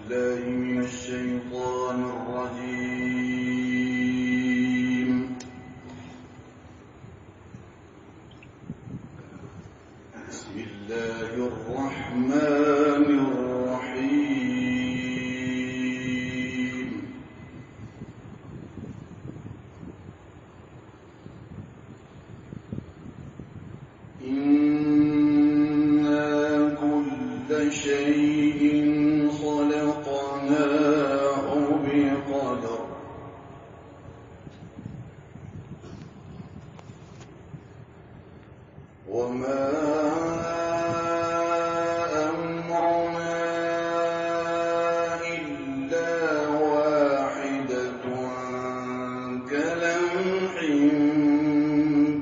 بالله من الشيطان الرجيم. بسم الله الرحمن الرحيم. إنا كل شيء خلقناه بقدر وما أمرنا إلا واحدة كلمح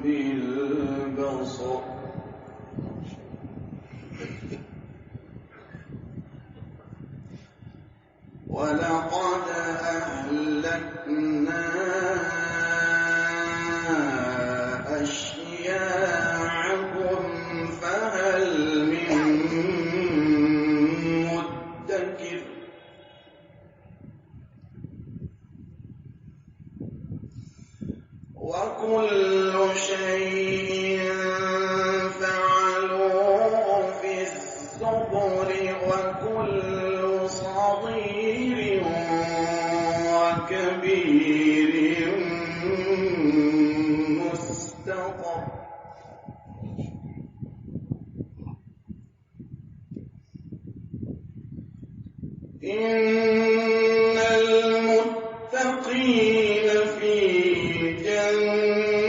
بالبصر ولقد أهلكنا أشياعكم فهل من مدكر وكل شيء فعلوه في الزبر وكل صغير وكبير مستطر إن المتقين في جنات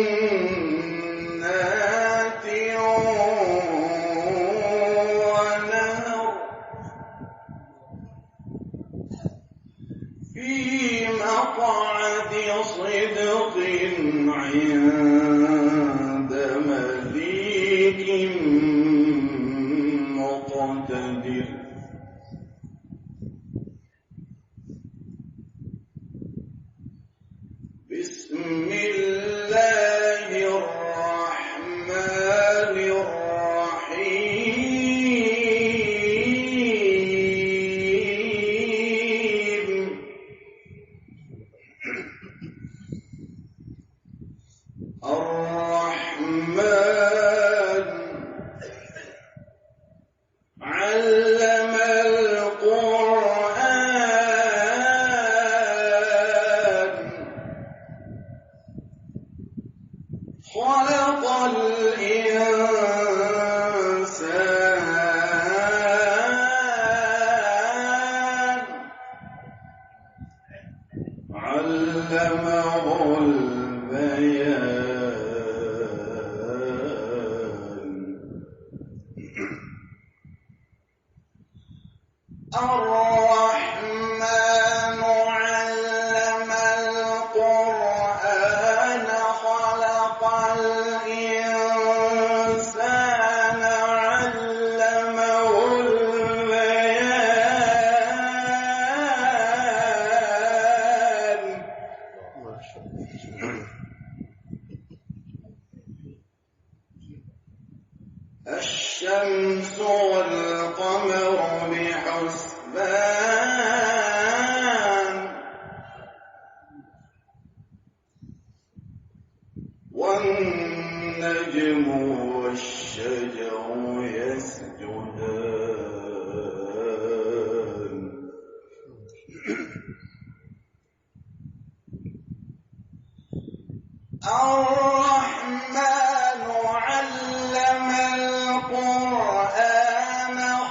ونهر في مقعد صدق عند مليك مقتدر بسم الله الرحمن الرحيم. الرحمن علم القرآن خلق الإنسان علمه البيان. الرحمن علم القرآن خلق الإنسان علمه البيان. الشمس والقمر بحسبان والنجم والشجر يسجدان. الرحمن علم القرآن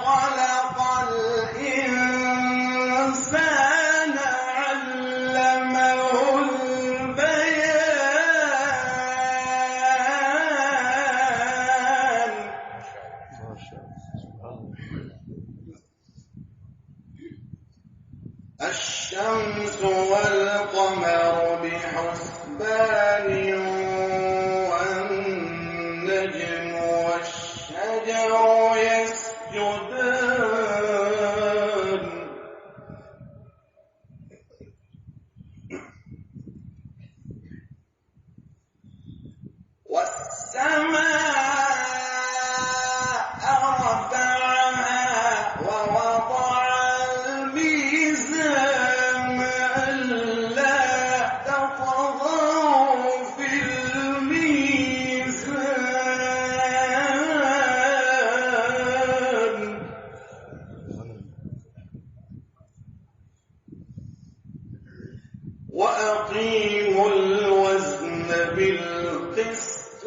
خلق الإنسان علمه البيان.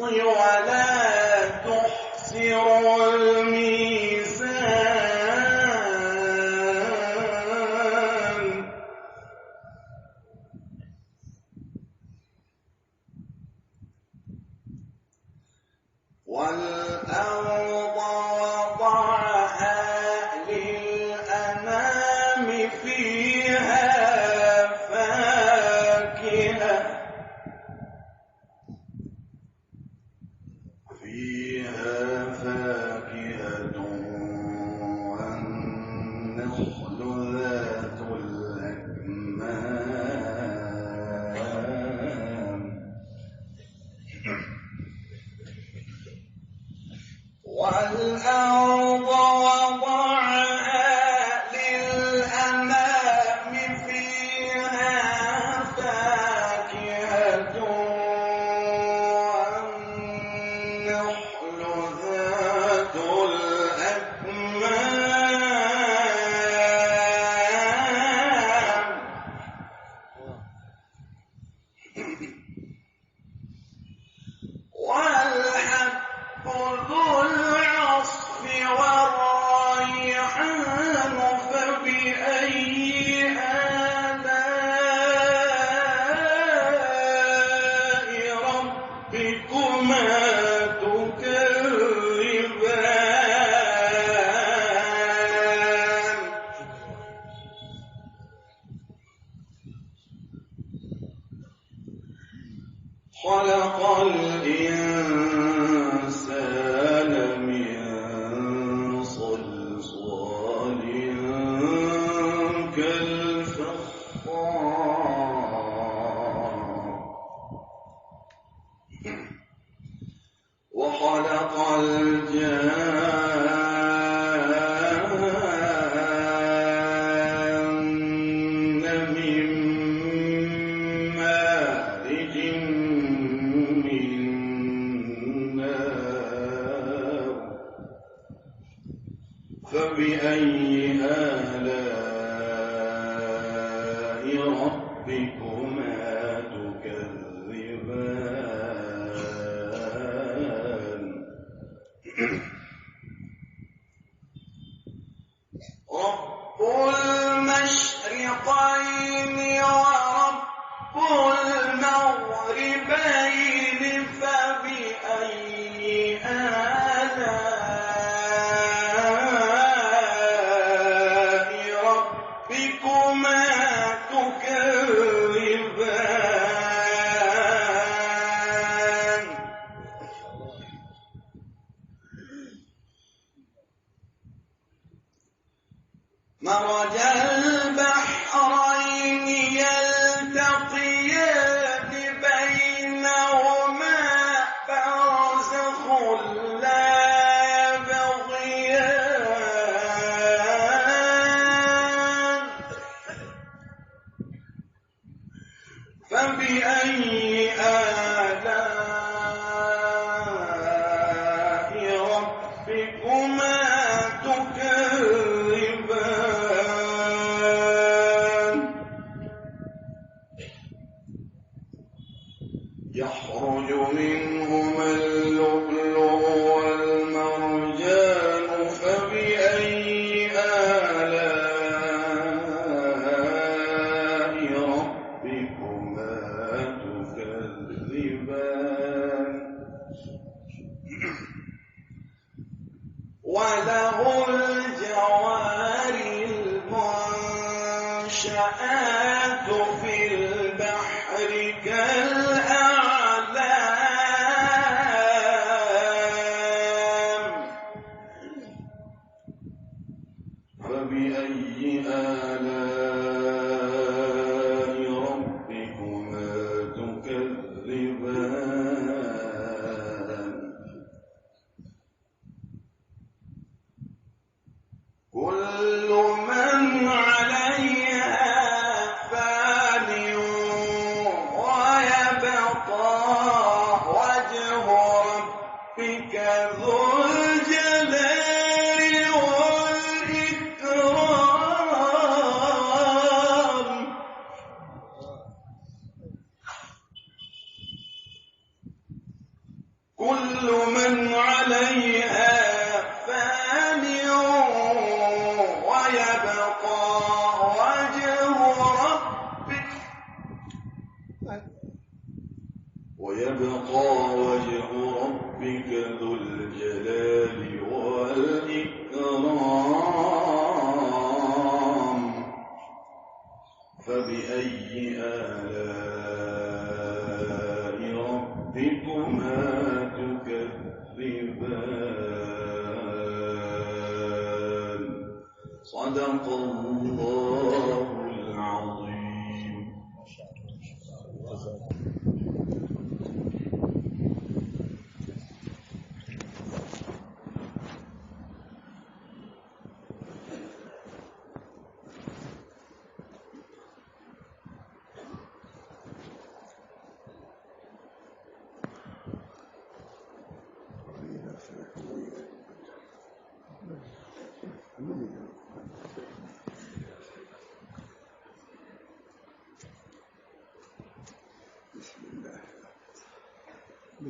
ولا تخسروا الميزان والأرض وضعها للأنام فيها فاكهة والنخل ذات الأكمام والأرض وضعها للأنام فيها فاكهة والنخل ذات الأكمام والحب ذو العصف والريحان فبأي آلاء ربكما تكذبان خلق الإنسان من صلصال كالفخار وخلق الجان من مارج من نار فبأي آلاء ربكما تكذبان رب المشرقين ورب المغربين فبأي آلاء ربكما تكذبان مرج البحرين يلتقيان بينهما برزخ لا يبغيان فبأي آلاء ربكما تكذبان يخرج منهما اللؤلؤ والمرجان فبأي آلاء ربكما تكذبان وله الجوار المنشآت في البحر كالأعلام فبأي آلاء ربكما تكذبان كل من عليها فان ويبقى وجه ربك ذو الجلال والإكرام كل من عليها فان ويبقى وجه ربك ذو الجلال والإكرام فبأي آلاء ربكما تكذبان صدق الله العظيم.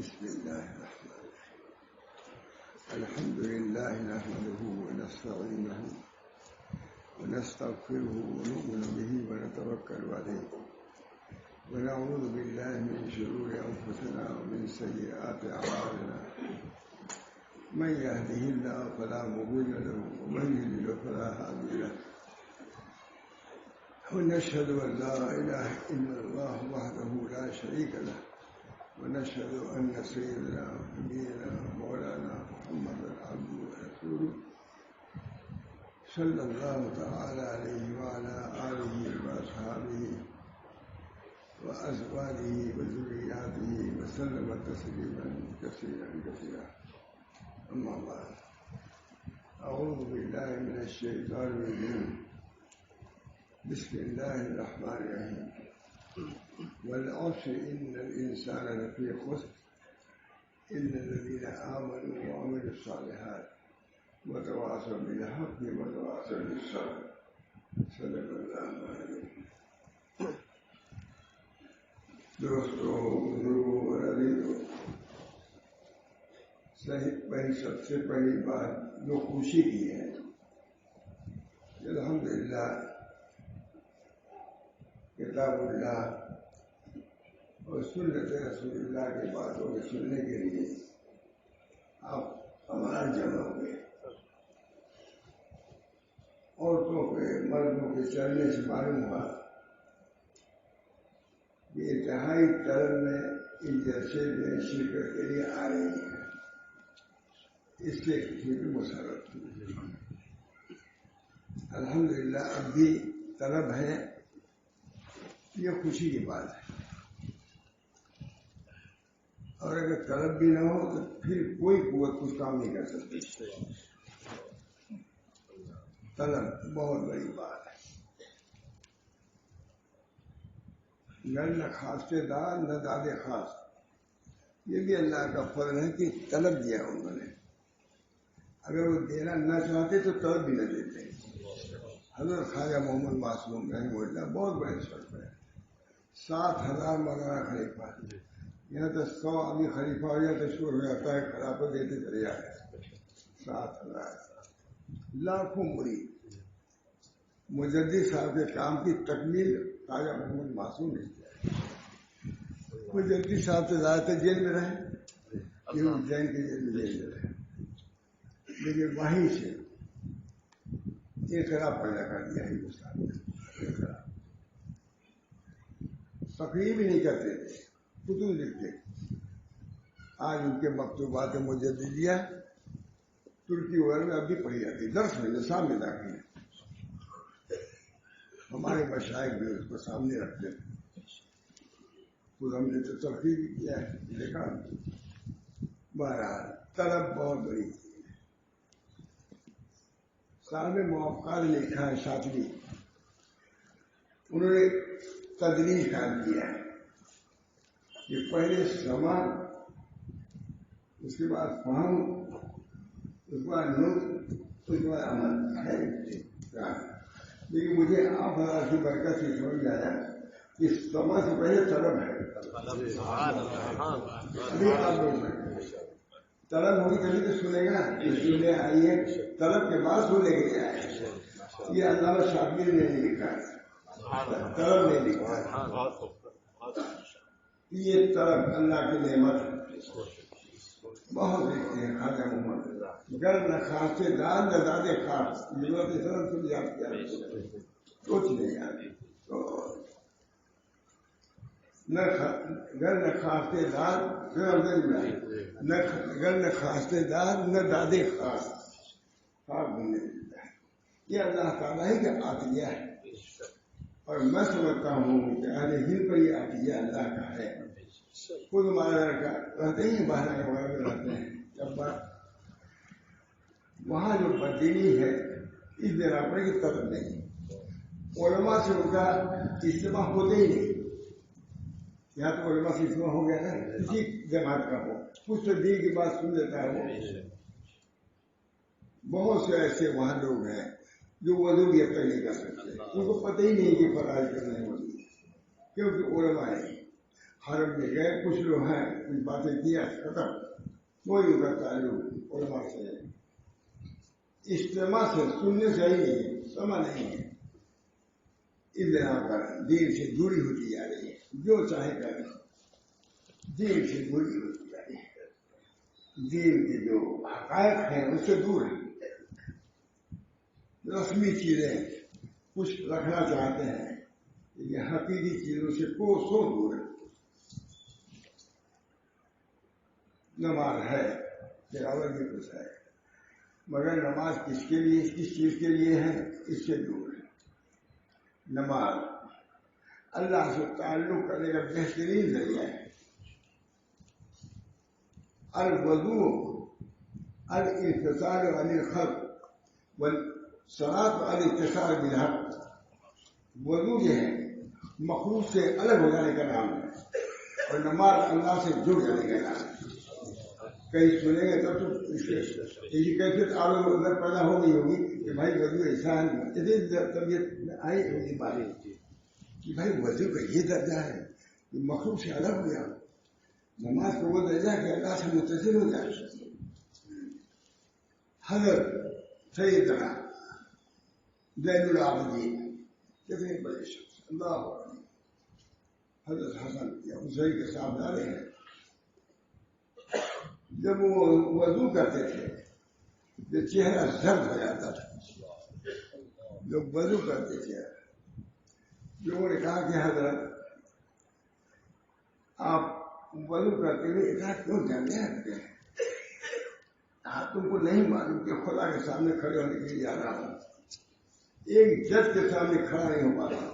بسم الله الرحمن الرحيم. الحمد لله نحمده ونستعينه ونستغفره ونؤمن به ونتوكل عليه ونعوذ بالله من شرور أنفسنا ومن سيئات أعمالنا من يهده الله فلا مضل له ومن يضلل فلا هادي له ونشهد أن لا إله إلا الله وحده لا شريك له ونشهد أن سيدنا ونبينا مولانا محمدا عبده ورسوله صلى الله تعالى عليه وعلى آله وأصحابه وأزواجه وذرياته وسلم تسليما كثيرا كثيرا. أما بعد، أعوذ بالله من الشيطان الرجيم. بسم الله الرحمن الرحيم. والعصر إن الإنسان لفي خسر إلا الذين آمنوا وعملوا الصالحات وتواصوا بالحق وتواصوا بالصبر صدق الله العظيم. دوستو بزرگوں اور عزیزوں، سب سے پہلی بات جو خوشی کی ہے، الحمدللہ کتاب اللہ اور سنت رسول اللہ کی باتوں کو سننے کے لیے آپ ہمارا جمع ہوئے. عورتوں کے مردوں کے چلنے سے معلوم ہوا کہ انتہائی طلب میں ان جلسے میں شرکت کے لیے آ رہی ہیں. اس سے کسی بھی مسرت الحمدللہ اب بھی طلب ہے، یہ خوشی کی بات ہے. اور اگر طلب بھی نہ ہو تو پھر کوئی قوت کچھ کام نہیں کر سکتی. طلب بہت بڑی بات ہے. نہ خاصے دار نہ دادے خاص، یہ بھی اللہ کا فضل ہے کہ طلب دیا انہوں نے. اگر وہ دینا نہ چاہتے تو طلب بھی نہ دیتے. حضرت خواجہ محمد معصوم رحمہ اللہ بہت بڑے شرط ہے. 7,000 مولانا خلیفہ، یہاں تو 100 آدمی خلیفہ ہو جاتا ہے، شور ہو جاتا ہے، خلافت دیتے چلے جاتے ہیں. 7,000 لاکھوں مرید. مجدد صاحب کے کام کی تکمیل خواجہ محمد معصوم نے کیا. مجدد صاحب سے زیادہ تر جیل میں رہے، جین کے جیل میں رہے، لیکن وہیں سے خراب پیدا کر دیا ہندوستان میں. تقریر بھی نہیں کرتے تھے، کتب لکھتے. آج ان کے مکتوبات مجددیہ ترکی وغیرہ میں اب بھی پڑھی جاتی، درس میں نصاب میں داخل ہے. ہمارے مشائخ بھی اس کو سامنے رکھتے تھے. خود ہم نے تو تقریر بھی کیا ہے، دیکھا. بہرحال طلب بہت بڑی. صاحب موافقات نے لکھا ہے شاطبی، انہوں نے تدریج خیال کیا ہے کہ پہلے سما، اس کے بعد فہم، اس کے بعد نطق، اس کے بعد عمل ہے. لیکن مجھے آپ حضرات کی برکت سے سمجھ آیا کہ سما سے پہلے طلب ہے. ابھی آپ لوگ طلب ہوگی تبھی تو سنے گا. سننے آئیے طلب کے بعد سننے کے لیے آئے. یہ علامہ شاکر نے نہیں لکھا ہے، طلب نہیں لکھا ہے. یہ طلب اللہ کی نعمت ہے. بہت دیکھتے ہیں خواجہ محمد گر نہ خاصے دار نہ دادے خاص ضرورت سرم تم یاد کیا کچھ نہیں آتی. نہ گر نہ خاصے دار نہ گر نہ خاصے دار نہ دادے خاص خاص بننے دیتا ہے. یہ اللہ تعالیٰ ہی کا عطیہ ہے. اور میں سمجھتا ہوں کہ اہل ہند پر یہ عطیہ اللہ کا ہے. خود ہمارا لڑکا رہتے ہی باہر وغیرہ میں رہتے ہیں. جب بات وہاں جو بدینی ہے اس بنا پر کی طرف نہیں. علماء سے ان کا اجتماع ہوتے ہی نہیں. یہاں تو علماء سے اجتماع ہو گیا نا کسی جماعت کا ہو کچھ تو دین کی بات سن لیتا ہے. وہ بہت سے ایسے وہاں لوگ ہیں جو وضو بھی اب تک نہیں کر سکتے. ان کو پتہ ہی نہیں کہ فرائض کرنا ہے وضو کیونکہ علماء ہیں. حرم میں گئے کچھ لوگ ہیں کچھ باتیں کیا ختم. کوئی ان کا تعلق علماء سے ہے. اجتماع سے سننے سے ہی نہیں سما نہیں ہے. اس بنا پر دین سے دوری ہوتی جا رہی ہے. جو چاہے کریں دین سے دوری ہوتی جا رہی ہے. دین کے جو حقائق ہیں اس سے دور ہیں. رسمی چیزیں کچھ رکھنا چاہتے ہیں یہ حقیقی چیزوں سے کوسوں دور ہے. نماز ہے تلاوت بھی کچھ ہے مگر نماز کس کے لیے کس چیز کے لیے ہے اس سے دور ہے. نماز اللہ سے تعلق کرنے کا بہترین ذریعہ ہے. الوضو الاتصال عن الخلق والصلاۃ الاتصال بالحق. وضو جو ہے مخلوق سے الگ ہو جانے کا نام ہے اور نماز اللہ سے جڑ جانے کا نام ہے. کہیں سنیں گے تب تو اسی کیفیت آپ لوگ اندر پیدا ہو گئی ہوگی کہ بھائی وضو ایسا ہے. طبیعت میں آئی ہوگی بات کہ بھائی وضو کا یہ درجہ ہے کہ مخلوق سے الگ ہو جاؤ. نماز کو وہ درجہ کہ اللہ سے متصل ہو جائے. حضرت سیدنا زین العابدین کتنے بڑے شخص اللہ حضرت حسن یا حسین کے ساتھ ڈالے ہیں. جب وہ وضو کرتے تھے تو چہرہ زرد ہو جاتا تھا. جب وضو کرتے تھے لوگوں نے کہا کہ حضرت آپ وضو کرتے ہوئے اتنا کیوں جانے رکھتے ہیں؟ آپ تم کو نہیں معلوم کہ خدا کے سامنے کھڑے ہونے کے لیے جا رہا ہوں. ایک جج کے سامنے کھڑا نہیں ہو پا رہا.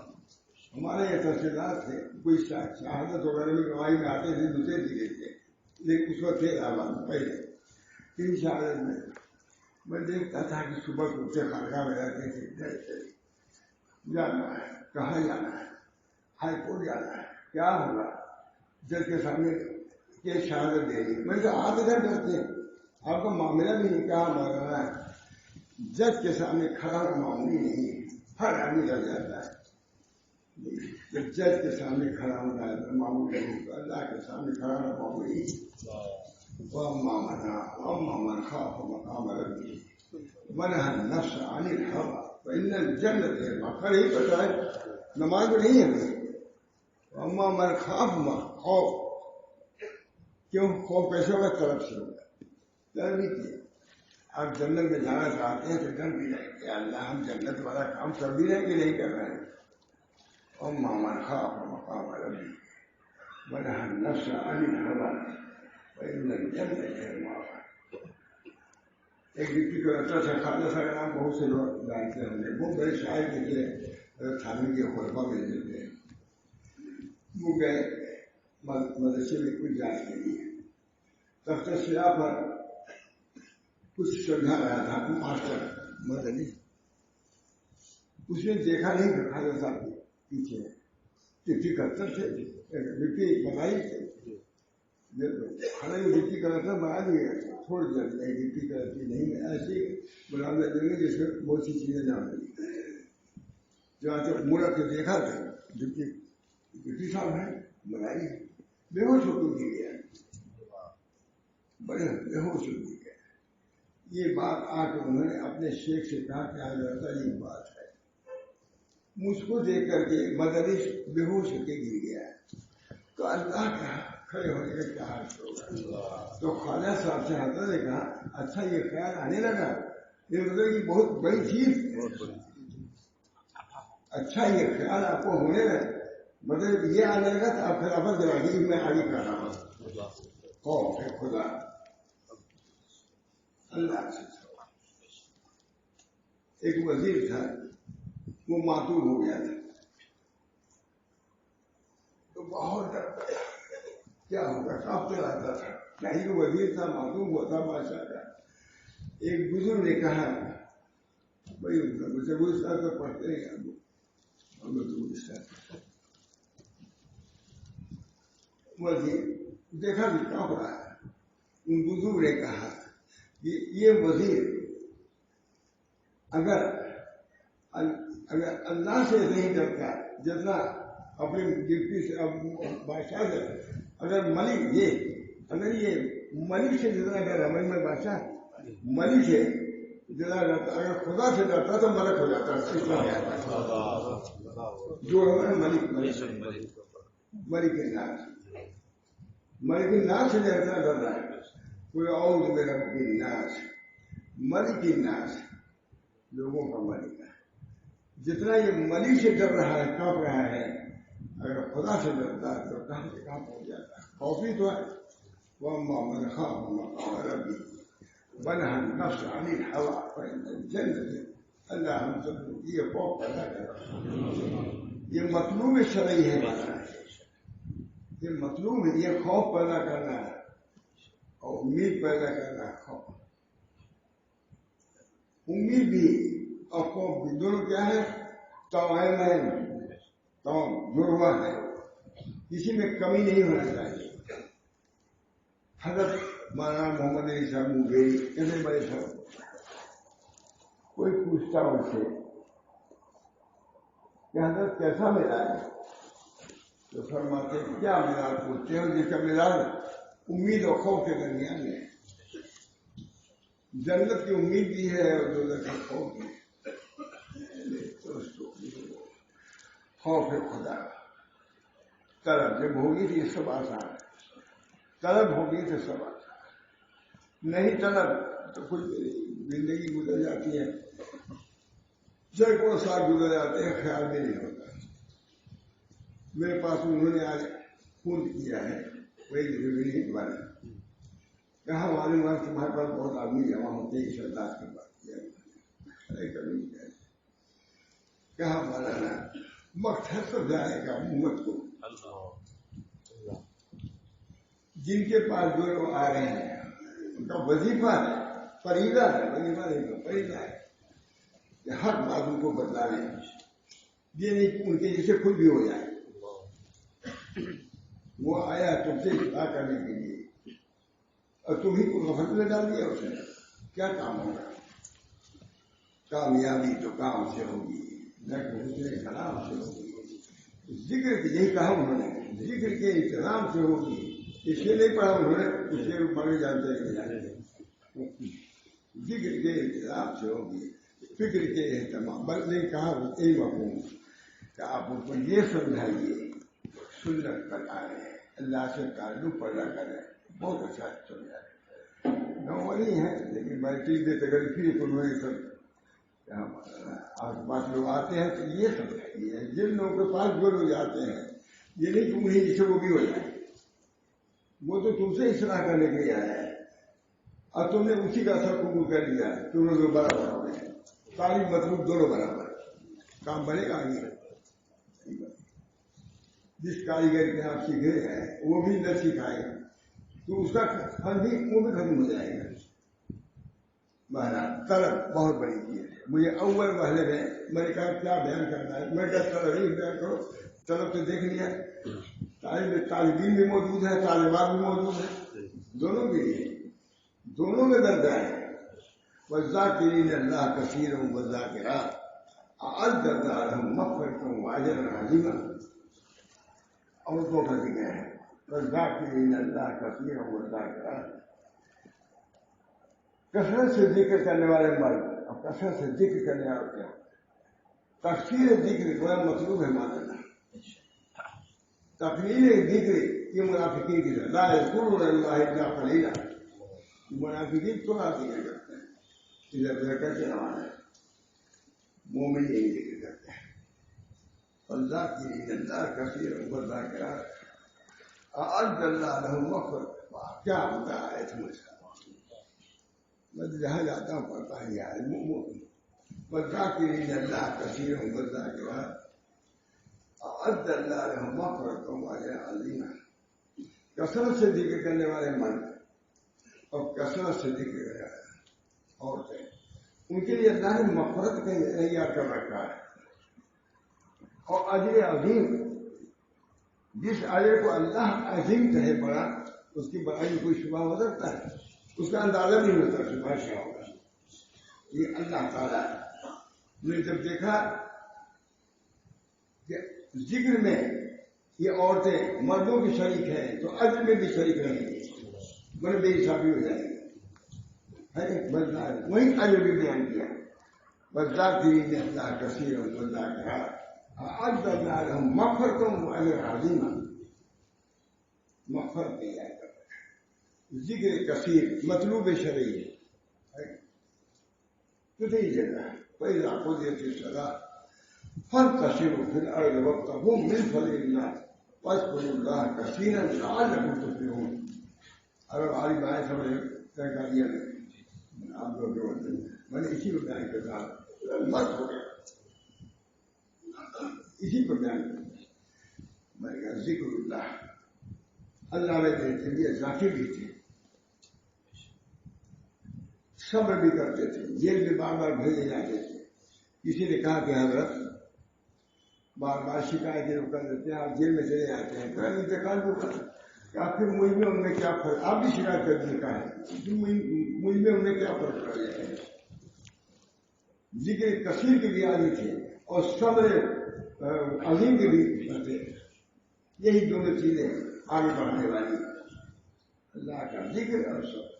ہمارے یہ تفصیلات تھے کوئی شہادت وغیرہ میں گواہی میں آتے تھے دوسرے دے تھے لیکن اس وقت تھے آباد پہلے 3 شہادت میں دیکھتا تھا کہ صبح کو اٹھتے خانقاہ میں رہتے تھے. جانا ہے کہاں جانا ہے ہائی کورٹ جانا ہے کیا ہوگا جج کے سامنے یہ شہادت دے دی. میں نے کہا آپ ادھر ڈرتے ہیں آپ کا معاملہ بھی نہیں کہا مولانا ہے. جج کے سامنے کھڑا ہونا معمولی نہیں ہے. ہر آدمی ڈر جاتا ہے. جب جج کے سامنے کھڑا ہونا ہے تو معمولی نہیں تو اللہ کے سامنے کھڑا ہونا معمولی نہیں. وَمَّن خَافَ مَقَامَ رَبِّهِ وَنَهَى النَّفْسَ عَنِ الْهَوَىٰ فَإِنَّ الْجَنَّةَ هِيَ الْمَأْوَىٰ. ہی پتہ ہے نماز میں نہیں ہے. وَمَّن خَافَ خوف کیوں خوف کیسے ہوگا؟ طلب سے ہوگا. ڈر بھی کیا آپ جنت میں جانا چاہتے ہیں تو ڈر بھی رہے کہ اللہ ہم جنت والا کام کر بھی رہے کہ نہیں کر رہے ہیں. وَمَّن خَافَ مَقَامَ رَبِّهِ وَنَهَى النَّفْسَ عَنِ الْهَوَىٰ فَإِنَّ الْجَنَّةَ هِيَ الْمَأْوَىٰ. ایک ڈپٹی کلکٹر سے خالد صاحب نام بہت سے لوگ جانتے ہیں. وہ بڑے شاعر کے تھے تھانے کے خلفاء میں تھے. وہ گئے مدرسے میں کچھ جانے کے لیے. تخت سیاہ پر کچھ سمجھا رہا تھا ماسٹر مدنی. اس نے دیکھا نہیں کہ خالد صاحب کے پیچھے ڈپٹی کلکٹر تھے. ڈپٹی بنائی تھے حالانکہ ڈپٹی کلکٹر بنا دیے چھوڑ دیا. ڈپٹی کلکٹر نہیں ایسی ملازمت دیں گے جس میں بہت سی چیزیں نہ ہوئی. جہاں تک مڑ کے دیکھا تھا ڈپٹی صاحب ہیں بنائی بے ہوش ہو کے گر گیا. بڑے بےہوش ہو گئے. یہ بات آ کے انہوں نے اپنے شیخ سے کہا کہ حضرت یہ بات ہے. مجھ کو دیکھ کر کے مدرس بےہوش ہو کے گر گیا. تو اللہ کا کھڑے ہونے کا کیا حال ہوگا. تو خواجہ صاحب سے حضرت نے کہا اچھا یہ خیال آنے لگا, یہ مطلب یہ بہت بڑی چیز ہے. اچھا یہ خیال آپ کو ہونے لگا, مطلب یہ آنے لگا تو آپ خلافت دلا دی میں آگے کر رہا ہوں. خوف ہے خدا اللہ سے. ایک وزیر تھا وہ معطوف ہو گیا تھا تو بہت ڈرتا کیا ہوگا کانپتے رہتا تھا. نہیں وزیر تھا معطوف ہوتا بادشاہ کا. ایک بزرگ نے کہا بھائی مجھے گلستان تو پڑھتے ہیں ہم لوگ تو گلستان وزیر دیکھا بھی کہاں رہا ہے. ان بزرگ نے کہا کہ یہ وزیر اگر اللہ سے نہیں ڈرتا جتنا اپنی ڈپٹی سے بادشاہ سے, اگر ملک یہ ملک سے جتنا ڈر ہے میں بادشاہ ملک ہے جتنا ڈرتا, اگر خدا سے ڈرتا تو ملک ہو جاتا. جو ہے ملک الناس سے ڈرتا ڈر رہا ہے کوئی اور میرا الناس ملک الناس لوگوں کا ملک ہے. جتنا یہ ملک سے ڈر رہا ہے کانپ رہا ہے, اگر خدا سے ڈرتا ہے تو کہاں سے کہاں پہنچ جاتا ہے. خوفی تو ہے وَأَمَّا مَنْ خَافَ مَقَامَ رَبِّهِ وَنَهَى النَّفْسَ عَنِ الْهَوَىٰ فَإِنَّ الْجَنَّةَ اللہ ہم سب کو یہ خوف پیدا کرتا. یہ مطلوب شرعی ہے ہمارا, یہ مطلوب ہے, یہ خوف پیدا کرنا ہے اور امید پیدا کرنا ہے. خوف امید بھی اور خوف بھی دونوں کیا ہے, توائمین جڑوا ہے, کسی میں کمی نہیں ہونا چاہیے. حضرت مولانا محمد علی صاحب مغیری کتنے بڑے صاحب, کوئی پوچھتا ان سے کہ حضرت کیسا ملا ہے, تو فرماتے کیا ملا پوچھتے ہیں, جس کا ملا امید اور خوف کے درمیان ہے. جنت کی امید بھی ہے اور دوزخ کا خوف بھی ہے. خوف خدا طلب جب ہوگی تو یہ سب آسان ہے, طلب ہوگی تو سب آسان ہے. نہیں طلب تو کچھ زندگی گزر جاتی ہے, سینکڑوں سال گزر جاتے ہیں, خیال بھی نہیں ہوتا. میرے پاس انہوں نے آج فون کیا ہے وہی بارے کہاں معلوم ہے تمہارے پاس بہت آدمی جمع ہوتے ہیں, اس انداز کی بات کیا کہاں مولانا وقت ہے تو جائے گا امت کو. جن کے پاس جو لوگ آ رہے ہیں ان کا وظیفہ ہے, فریضہ ہے, وظیفہ نہیں فریضہ ہے کہ ہر بات ان کو بتلانے, یہ نہیں کہ ان کے جیسے خود بھی ہو جائے. وہ آیا تم سے اطلاع کرنے کے لیے اور تم ہی کو غفلت میں ڈال دیا اس نے, کیا کام ہوگا. کامیابی تو کام سے ہوگی, حسن کلام سے ہوگی. ذکر کی یہی کہا انہوں نے, ذکر کے انتظام سے ہوگی. اس لیے نہیں پڑھا انہوں نے, اس لیے مانگے جانتے ہیں ذکر کے انتظام سے ہوگی, فکر کے اہتمام. بلکہ کہا یہی مفہوم کہ آپ ان کو یہ سمجھائیے سنت پر آ رہے ہیں, اللہ سے تعلق پیدا کریں. بہت اچھا سمجھا نوری ہے لیکن میں چیز تکلیفی تو انہوں نے سب آس پاس لوگ آتے ہیں تو یہ سمجھائیے, جن لوگوں کے پاس جو لوگ جاتے ہیں یہ نہیں کہ انہیں جسے وہ بھی ہو جائے, وہ تو تم سے اصلاح کرنے کے لیے آیا ہے اور تم نے اسی کا اثر قبول کر لیا ہے. تم لوگ برابر ہو گئے, تعلیم مطلوب دونوں برابر, کام بنے گا آگے. جس کاریگر کے آپ سیکھے ہیں وہ بھی نہ سکھائے گا تو اس کا فن بھی وہ بھی ختم ہو جائے گا. مہاراج طلب بہت بڑی چیز ہے. مجھے اول محلے میں نے کہا کیا بیان کرنا ہے, میں کہا طلب نہیں بیان کرو. طلب تو دیکھ لیا, طالبین بھی موجود ہے, طالبات بھی موجود ہے, دونوں کے لیے دونوں میں درجہ ہے. والذاکرین اللہ کثیرا والذاکرات اعد لهم مغفرۃ واجرا عظیما. اور دو کا ذکر ہے والذاکرین اللہ کثیرا والذاکرات کثرت سے ذکر کرنے والے مرد اور کثرت سے ذکر کرنے والے کیا تفصیل ذکر کو مطلوب ہے ماننا تقلیل ذکر یہ منافقین کی لا یذکرون اللہ الا قلیلا منافقین تھوڑا ذکر کرتے ہیں ادھر ادھر کر کے روانہ ہے مومن یہی ذکر کرتے ہیں اللہ کی اللہ کثیر والذاکرات اعد اللہ لهم مغفرۃ کیا ہوتا ہے تمہیں میں جہاں جاتا ہوں پڑھتا ہے یار مومن والذاکرین اللہ کثیر والذاکرات اعد اللہ لهم مغفرۃ واجرا عظیما کثرت سے ذکر کرنے والے مرد اور کثرت سے ذکر کرنے والے عورتیں ان کے لیے اللہ نے مغفرت کا تیار کر رکھا ہے اور اجر عظیم جس اجر کو اللہ عظیم کہے بڑا اس کی بڑائی میں کوئی شبہ ہو سکتا ہے اس کا اندازہ نہیں ہوتا شبہ کیا ہوگا یہ اللہ تعالیٰ نے جب دیکھا کہ ذکر میں یہ عورتیں مردوں کی شریک ہیں تو اجر میں بھی شریک رہیں گی بڑے بے حسابی ہو جائے گی وہی اجر بھی بیان کیا والذاکرین اللہ کثیرا والذاکرات اعد اللہ لهم مغفرۃ واجرا عظیما مغفرت نہیں آئے گا ذکر کثیر مطلوب شرعی ہے کتنی جگہ فإذا قضيت الصلاة فانتشروا في الأرض وابتغوا من فضل الله واذكروا الله كثيرا لعلكم تفلحون اگر عالم آئے سمجھ طے کر دیا آپ لوگ جو ہوتے ہیں میں نے اسی کو بیان کرتا مرد ہو گیا اسی کو بیان کرتا میں نے کہا ذکر اللہ میں دیتے یہ ذاکر بھی تھے صبر بھی کرتے تھے جیل میں بار بار بھیجے جاتے تھے کسی نے کہا کہ حضرت بار بار شکایتیں کر دیتے ہیں آپ جیل میں چلے جاتے ہیں پھر انتقال کو کر کہ آخر مجھ میں ان میں کیا فرق آپ بھی شکایت کر دیے کہا ہے مجھ میں ان میں کیا فرق پڑ جائے گا ذکر کثیر کے بھی عادی تھے اور صبر عظیم کے بھی تھے یہی دونوں چیزیں آگے بڑھنے والی اللہ کا ذکر اور صبر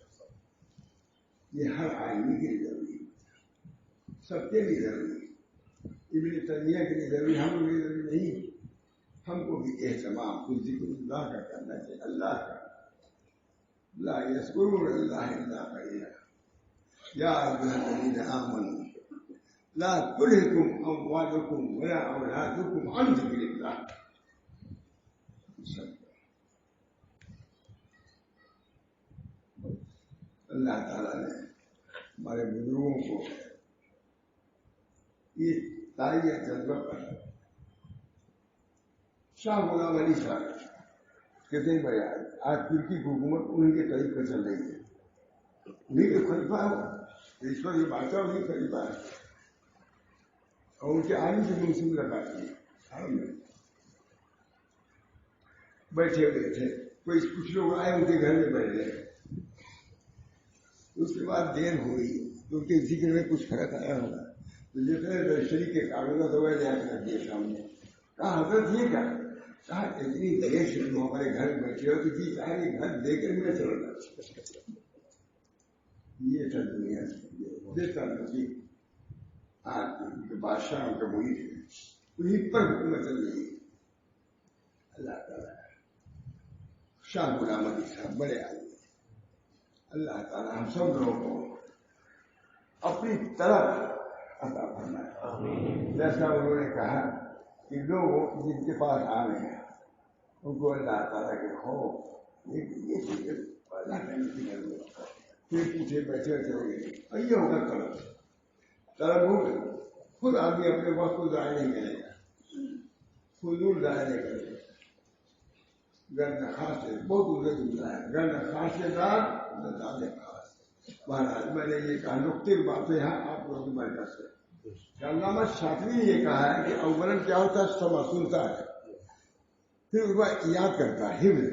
یہ ہر آدمی کے لیے ضروری ہے سب کے لیے ضروری ہے ابن تیمیہ کے لیے ضروری ہم لوگ کے لیے ضروری نہیں ہم کو بھی اہتمام کچھ ذکر اللہ کا کرنا چاہیے اللہ کا لا یذکرون اللہ الا قلیلا یا ایھا الذین آمنوا لا تلہکم اموالکم ولا اولادکم عن ذکر اللہ اللہ تعالیٰ نے ہمارے بزرگوں کو یہ تاریخ جذبہ پر شاہ غلام علی صاحب کتنے بڑے آج ترکی کی حکومت انہیں کے طریق پر چل رہی ہے انہیں کے خلیفہ ہو اس پر یہ بادشاہ انہیں خلیفہ ہے اور ان کے عالم سے منصوب لگاتی ہے بیٹھے ہوئے تھے کوئی کچھ لوگ آئے ان کے گھر میں بیٹھ گئے اس کے بعد دیر ہوئی تو ان کے ذکر میں کچھ فرق آیا ہوگا تو جیسے رجسٹری کے کاغذات ہو گئے جا کر دیے سامنے کہا حضرت یہ کیا کہا اتنی دیر سے تم ہمارے گھر میں بیٹھے ہو تو جی کہا یہ گھر دے کر میں چل رہا یہ سب دنیا دیتا نصیب آج بادشاہ کا وہی انہیں پر حکومت چل رہی ہے اللہ تعالیٰ شاہ غلام علی صاحب بڑے آدمی اللہ تعالیٰ ہم سب لوگوں کو اپنی طرف عطا فرمائے جیسا انہوں نے کہا کہ لوگ جن کے پاس آ رہے ہیں ان کو اللہ تعالیٰ کے خوف یہ چیزیں پیدا کرنے کی ضرورت ہے پھر پیچھے بیٹھے چلے گئے اور یہ ہوگا طلب ہو گئی خود آدمی اپنے وقت کو ضائع نہیں کرے گا فضول ضائع نہیں کرے گا گرد خاص ہے بہت ادھر گزرا ہے گرد خاص دار خاص مہاراج میں نے یہ کہا نقطے کی بات ہے یہاں آپ لوگ ہمارے پاس ہے علامہ شافعی نے یہ کہا ہے کہ اولن کیا ہوتا ہے سما سنتا ہے پھر اس بعد یاد کرتا ہے حفظ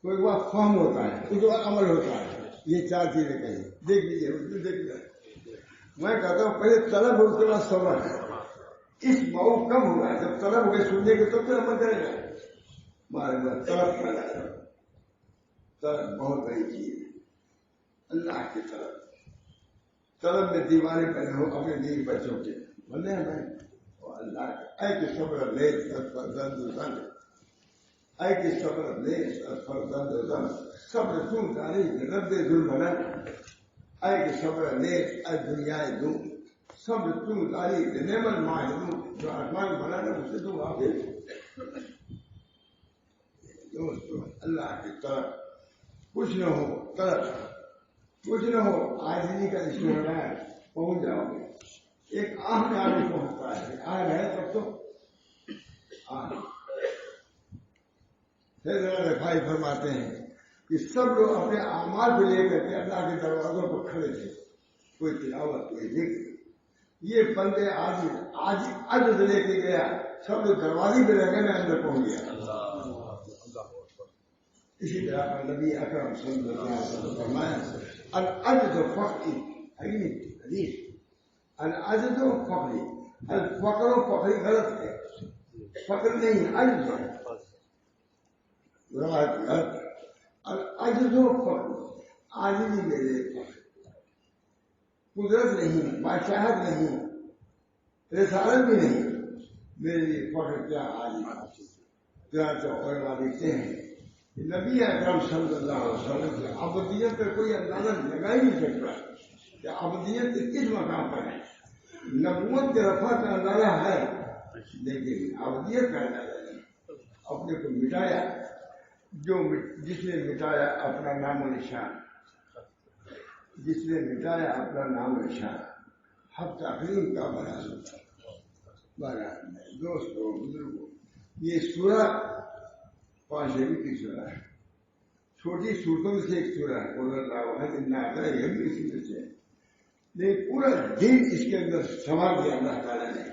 تو اس بعد فہم ہوتا ہے اس کے بعد عمل ہوتا ہے یہ چار چیزیں کہیں دیکھ لیجیے دیکھ لیجیے میں کہتا ہوں پہلے طلب ہو اس کے بعد صبر ہے اس موقع کم ہوا ہے جب طلب ہو گئے سننے کے تو پھر عمل کرے گا ہمارے اندر طلب پیدا کرو طلب بہت بڑی چیز ہے اللہ کی طرف طلب میں دیوانے بنے ہو اپنے دین بچوں کے بنے ہیں بھائی اللہ اے کہ صبر لے فرزند زن اے کہ صبر لے فرزند زن صبر چون تاریخ رد ظلم نہ اے کہ صبر لے اے دنیا دوں صبر چون تاریخ نعمت ماہدوں جو آسمان بنانا اسے تو واقع دوستو اللہ کی طرف کچھ نہ ہو طرف کچھ نہ ہو آجزی کا اشارہ ہے پہنچ جاؤ گے ایک آہ میں آگے پہنچتا ہے آہ ہے تب تو آہ پھر رفائی فرماتے ہیں کہ سب لوگ اپنے اعمال کو لے کر کے اللہ کے دروازوں پر کھڑے تھے کوئی تلاوت کوئی ذکر یہ بندے آج عجز لے کے گیا سب لوگ دروازے پہ رہ گئے میں اندر پہنچ گیا اسی طرح نبی اکرم صلی اللہ علیہ وسلم فرمایا العجز فقری حدیث العجز فقری الفقر و فقری غلط ہے فقر نہیں عجز ہے العجز فقر عاجزی میرے قدرت نہیں بادشاہت نہیں رسالت بھی نہیں میرے لیے فقر کیا عاجزی چنانچہ علماء لکھتے ہیں نبی اکرم صلی اللہ علیہ وسلم کی عبدیت پہ کوئی اندازہ لگا ہی نہیں سکتا کہ عبدیت کس مقام پر ہے نبوت کے رفع کا اندازہ ہے لیکن عبدیت کا اندازہ نہیں اپنے کو مٹایا جس نے مٹایا اپنا نام و نشان جس نے مٹایا اپنا نام و نشان حق تقریم کا بنا دوستوں بزرگوں یہ سورہ پانچویں کی سورہ ہے چھوٹی صورتوں میں سے ایک سورہ ہے یہ بھی اسی میں سے لیکن پورا دن اس کے اندر سنوار دیا اللہ تعالیٰ نے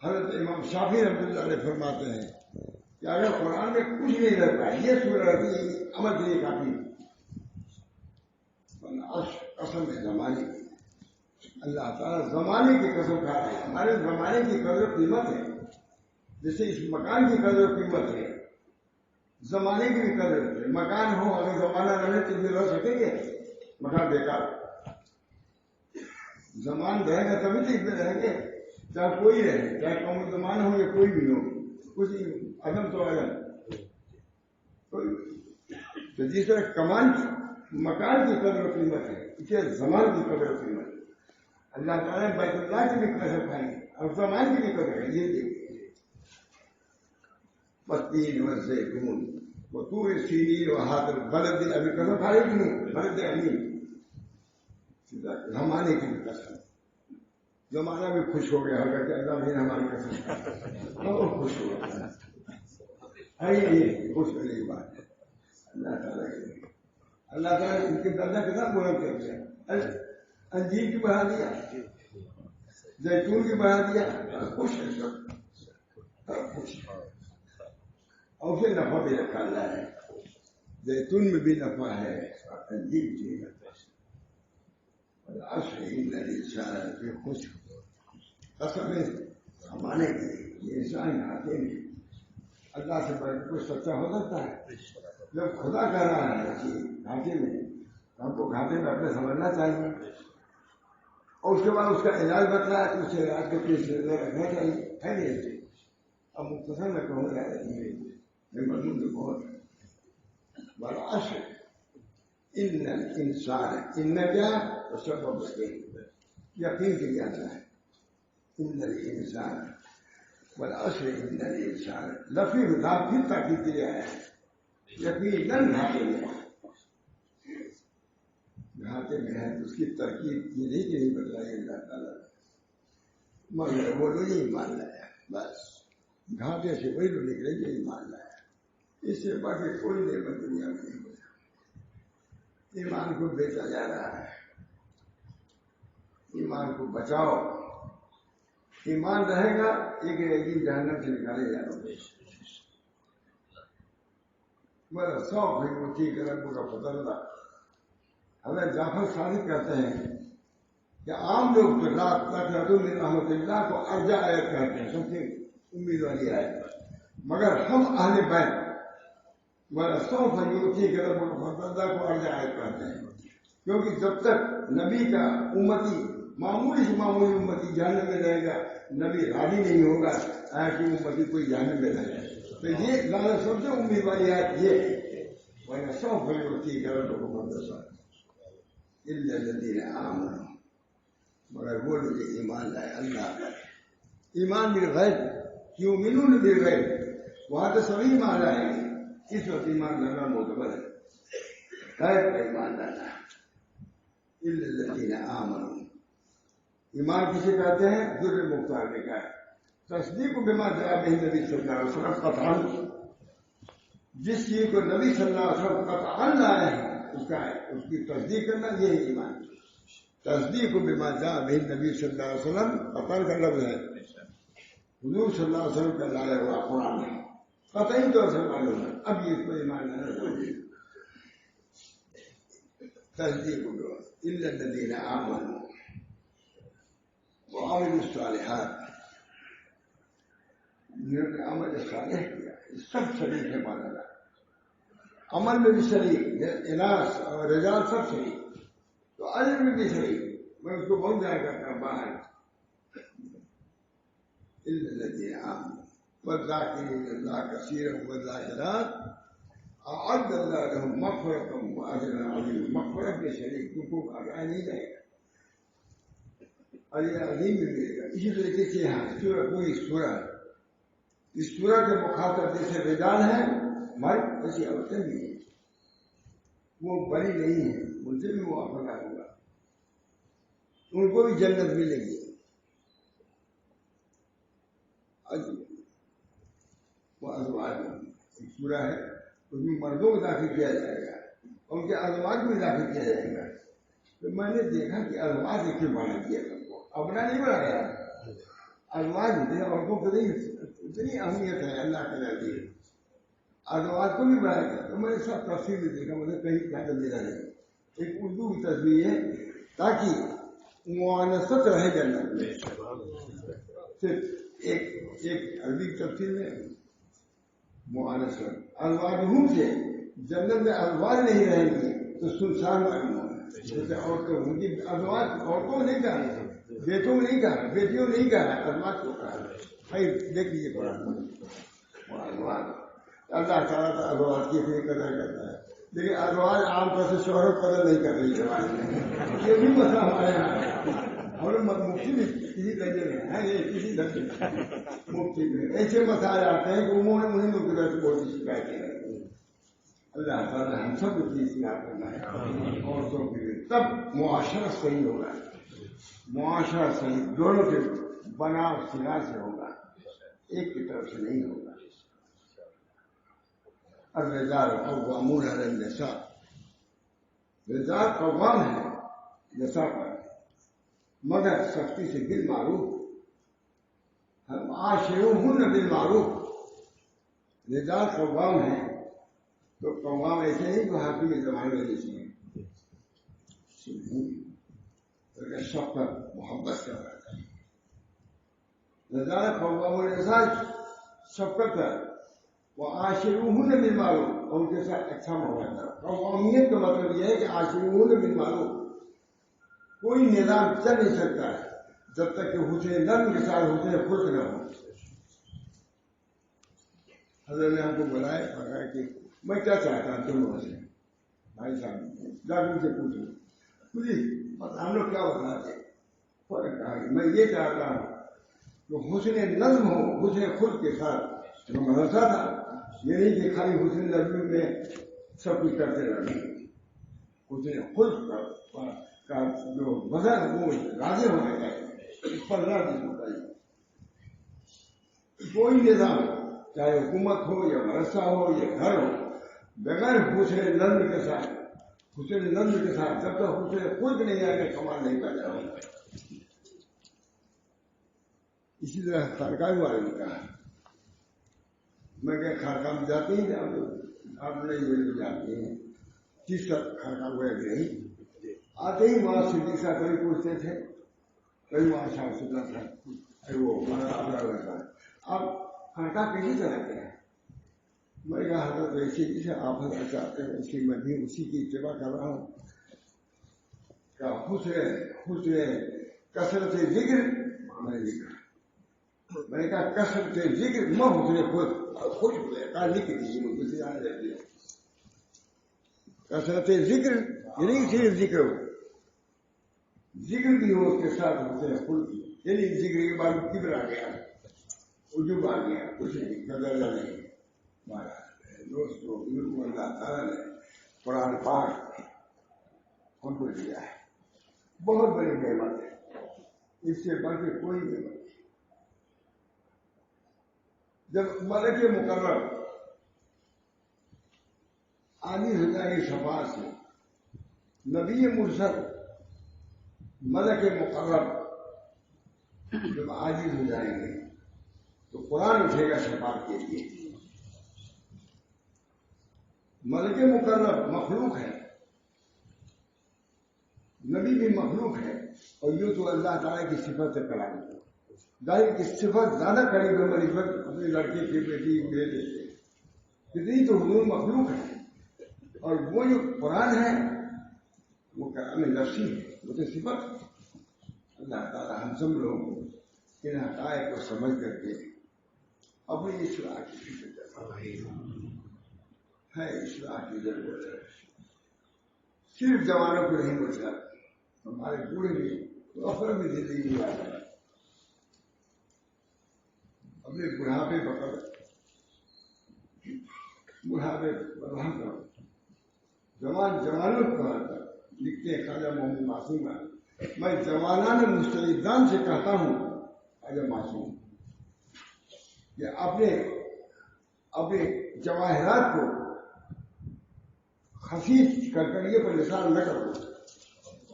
حضرت امام شافعی رحمۃ اللہ علیہ فرماتے ہیں کہ اگر قرآن میں کچھ نہیں رہتا ہے یہ سورہ عمل کے لیے کافی قسم ہے زمانے کی اللہ تعالیٰ زمانے کی قسم کھا رہے ہیں ہمارے زمانے کی قدر و قیمت ہے جیسے اس مکان کی قدر و قیمت ہے زمانے کی بھی قدر ہے مکان ہو اگر زمانہ رہے تو بھی رہ سکیں گے مکان بیکار زمان رہے گا تبھی تو اس میں رہیں گے چاہے کوئی رہے چاہے کم زمان ہو یا کوئی بھی ہو کچھ عدم تو عدم تو جس طرح کمان کی مکان کی قدر و قیمت ہے اسے زمان کی قدر و قیمت ہے اللہ تعالیٰ بیت اللہ کی بھی قدر پائیں گے اور زمان کی بھی قدر ہے یہ دیکھیں والتين والزيتون وطور سینین وهذا البلد الامین قسم کھائی کہ نہیں بلد امین زمانے کی بھی قسم زمانہ بھی خوش ہو گیا ہوگا کہ اللہ نے ہماری قسم بہت خوش ہو گیا یہ خوش ہونے کی بات ہے اللہ تعالیٰ ان کے درجہ کتنا بلند کر دیا انجیر کی بڑھا دیا زیتون کی بڑھا دیا خوش ہے سب خوش اور اسے نفع بھی رکھا اللہ ہے زیتون میں بھی نفع ہے انجیر کی نفع اور عصر انسان پہ خوش قسم ہمانے کی یہ انسان کھاتے نہیں اللہ سے بڑھ کوئی سچا ہو سکتا ہے جب خدا کہہ رہا ہے کہ گھاٹے میں ہم کو گھاٹے میں اپنے سمجھنا چاہیے اور اس کے بعد اس کا علاج بتلا ہے تو اسے علاج کو پیش رکھنا چاہیے ہے نہیں ایسے اب مختصر میں کہوں گا میں مضمون تو بہت بڑا عصر ان انسان ان کیا تو سبب یقین کی جاتا ہے ان الانسان والعصر ان الانسان لفی خطاب پھر تاکید کیا ہے یقیناً گھاٹے میں ہے تو اس کی ترکیب یہ نہیں کہ نہیں بتلائی اللہ تعالیٰ مگر وہ لوگ یہی مان لایا بس گھاٹے سے وہی لوگ نکلے یہی مان لایا اس سے باقی کوئی نعمت دنیا میں نہیں بچا ایمان کو بیچا جا رہا ہے ایمان کو بچاؤ ایمان رہے گا ایک یقین جہنم سے نکالے جا رہے میرا شوق ہے وہ ٹھیک ہے رب کا پتہ تھا حضرت جعفر صادق کہتے ہیں کہ عام لوگ تو رحمت اللہ کو ارجا آیت کہتے ہیں سب سے امید والی آیت مگر ہم اہل بیت میرا شوق ہے وہ ٹھیک ہے رب کا پتہ کو ارجا آیت کہتے ہیں کیونکہ جب تک نبی کا امتی معمولی سے معمولی امتی جہنم میں رہے گا، نبی راضی نہیں ہوگا کہ امتی کوئی جہنم میں رہے گا۔ تو یہ زیادہ سب سے امید والی بات یہ ہے، ورنہ سب بڑی ہوتی ہے غلط الذین آمنوا، مگر وہ لوگ ایمان لائے اللہ پر۔ ایمان بالغیب، یؤمنون بالغیب، وہاں تو سبھی ایمان لائیں گے، اس وقت ایمان لانا معتبر ہے، غیب کا ایمان لانا ہے۔ الذین آمنوا، ایمان کسے کہتے ہیں؟ در مختار نے کہا تصدیق بما جاء بہ نبی صلی اللہ علیہ وسلم قطعا، جس چیز کو نبی صلی اللہ علیہ وسلم قطعا لائے ہیں اس کی تصدیق کرنا، یہ ایمان۔ تصدیق بما جاء بہ نبی صلی اللہ علیہ وسلم، قطعا کا لفظ ہے، حضور صلی اللہ علیہ وسلم کا لایا ہوا قرآن ہے، قطعی طور سے معلوم ہے، اب یہ کوئی ایمان لانا چاہیے۔ تصدیق الا الذین آمنوا وعملوا الصالحات، جنہوں نے عمل صالح کیا، سب شریک ہے مانا، عمل میں بھی شریک، اناس اور رجال سب شریک، تو اجر میں بھی شریک، میں اس کو بہت ضائع کرتا ہوں باہر۔ الا الذین آمنوا والذاکرین اللہ کثیرا والذاکرات اعد اللہ لهم مغفرۃ واجرا عظیما، مغفرت میں شریک، کیونکہ آگاہ نہیں جائے گا، اجر عظیم بھی ملے گا۔ اسی طریقے سے یہاں سورہ، پوری سورہ، اس سورہ کے مخاطب جیسے رجال ہیں مرد، ویسی عورتیں بھی ہیں، وہ بڑی نہیں ہیں، ان سے بھی موافقہ ہوگا، ان کو بھی جنت ملے گی۔ وہ ازواج ایک سورہ ہے، اس میں مردوں کو داخل کیا جائے گا، ان کے ازواج کو بھی داخل کیا جائے گا۔ تو میں نے دیکھا کہ ازواج سے کیوں مانا کیا تم کو، اپنا نہیں بنایا، ازواج ہوتے عورتوں کو نہیں، اتنی اہمیت ہے اللہ کے نزدیک، ازواج کو بھی بنایا گیا۔ تو میں نے سب تفصیل میں دیکھا، مجھے کہیں زیادہ ملا نہیں، ایک اردو کی تصویر ہے تاکہ مؤانست رہے جنت میں، صرف ایک عربی تفصیل میں مؤانست، ازواجہم سے جنت میں ازواج نہیں رہیں گی تو سنسان معلوم ہوگا، جیسے عورتوں ان کی ازواج، عورتوں کو نہیں کہا، بیٹوں کو نہیں کہا، بیٹیوں کو نہیں کہا، ازواج کو کہا۔ بھائی دیکھ لیجیے قرآن میں ازواج، اللہ تعالیٰ کا ازواج کی فکر قدر کرتا ہے، لیکن ازواج عام طور سے شوہر کو قدر نہیں کر رہی ہے، یہ بھی مسئلہ ہمارے یہاں ہے، اور مفتی بھی کسی درجے میں ہے، یہ کسی درجے میں مفتی میں ایسے مسائل آتے ہیں کہ انہیں لوگ کی طرف سے بہت سی شکایتیں ہیں۔ اللہ تعالیٰ ہم سب کو چیز یاد کرنا ہے، عورتوں کے لیے، تب معاشرہ صحیح ہوگا، معاشرہ صحیح دونوں کے بنا سلا سے ہوگا، ایک کی طرف سے نہیں ہوگا۔ الرجال قوامون علی النساء، رجال قوام ہے نساء پر، مگر سختی سے بالمعروف، ہم عاشروہن بالمعروف، رجال قوام ہیں تو قوام ایسے نہیں جو حاکم زمانے میں جیسے ہیں، شفقت محبت کا رہتا ہے، رجال قوام النساء شفقت ہے، وعاشروہن بالمعروف، اور ان کے ساتھ اچھا معاملہ کرو۔ قوامیت کا مطلب یہ ہے کہ عاشروہن بالمعروف، کوئی نظام چل نہیں سکتا ہے جب تک کہ حسن نرم کے ساتھ حسن خلق نہ ہو۔ حضرت نے ہم کو بلائے اور کہا کہ میں کیا چاہتا ہوں تم لوگوں سے، بھائی صاحب جا کے ان سے پوچھو، مجھے ہم لوگ کیا بتاتے، کہا کہ میں یہ چاہتا ہوں کہ حسن نظم ہو، حسن خلق کے ساتھ، جو مدرسہ تھا یہ نہیں کہ خالی حسن نظم میں سب کچھ کرتے رہنا، حسن خلق کا جو وزن وہ راضی ہونا چاہیے، اس پر راضی ہونا چاہیے۔ کوئی نظام چاہے حکومت ہو یا مدرسہ ہو یا گھر ہو، بغیر حسن نظم کے ساتھ، حسن نظم کے ساتھ جب تک حسن خلق نہیں آئے گا کمال نہیں پیدا ہوگا۔ اسی طرح خانقاہ والے نے کہا، میں کہ خانقاہ میں جاتے ہیں آپ نے یہ جاتے ہیں، جس کا خانقاہ ہوا نہیں آتے ہی وہاں صدیق صاحب کبھی پوچھتے تھے، کبھی وہاں شاہ سننا تھا، وہ آپ خانقاہ کیسے چلاتے ہیں؟ میں کہا حضرت ایسی جسے آپ حضرت چاہتے ہیں، اسی میں بھی اسی کی اتباع کر رہا ہوں، کا حسن کثرت ذکر میں نے کہا کثرت ذکر میں حسن خوش ہو گیا کہا لکھ دیجیے مجھے کچھ یاد رہ گیا کثرت ذکر یعنی صرف ذکر ہو ذکر بھی ہو اس کے ساتھ حسن خلق یعنی ذکر کے بعد کبر آ گیا عجب آ گیا کچھ نہیں گدلا نہیں دوستوں بالکل اللہ تعالیٰ نے قرآن پاک ہم کو دیا ہے بہت بڑی نعمت ہے اس سے بڑھ کے کوئی نعمت نہیں جب ملک مقرر عاجز ہو جائے گی شفاعت سے نبی مرسل ملک مقرر جب عاجز ہو جائیں گے تو قرآن اٹھے گا شفاعت کے لیے ملک مقرر مخلوق ہے نبی بھی مخلوق ہے اور یوں تو اللہ تعالیٰ کی صفت سے کلام ظاہر کی صفت زیادہ قریب ہے منسبت اپنے لڑکے کی بیٹی بیٹے سے کتنی تو حضور مخلوق ہے اور وہ جو قرآن ہے وہ کلام نفسی ہے وہ تو صفت اللہ تعالیٰ ہم سب لوگوں کو ان حقائق کو سمجھ کر کے اپنی اصلاح کی فکر ہے اصلاح کی ضرورت ہے صرف جوانوں کو نہیں بچا ہمارے بوڑھے بھی افر بھی زندگی میں آ جائے اپنے بڑھاپے پکڑ بڑھاپے برہم کرو جوانوں کو لکھتے ہیں خواجہ محمد معصوم میں جوانان مستعدان سے کہتا ہوں خواجہ معصوم کہ اپنے جواہرات کو خفیف کرکڑیے پر نثار نہ کرو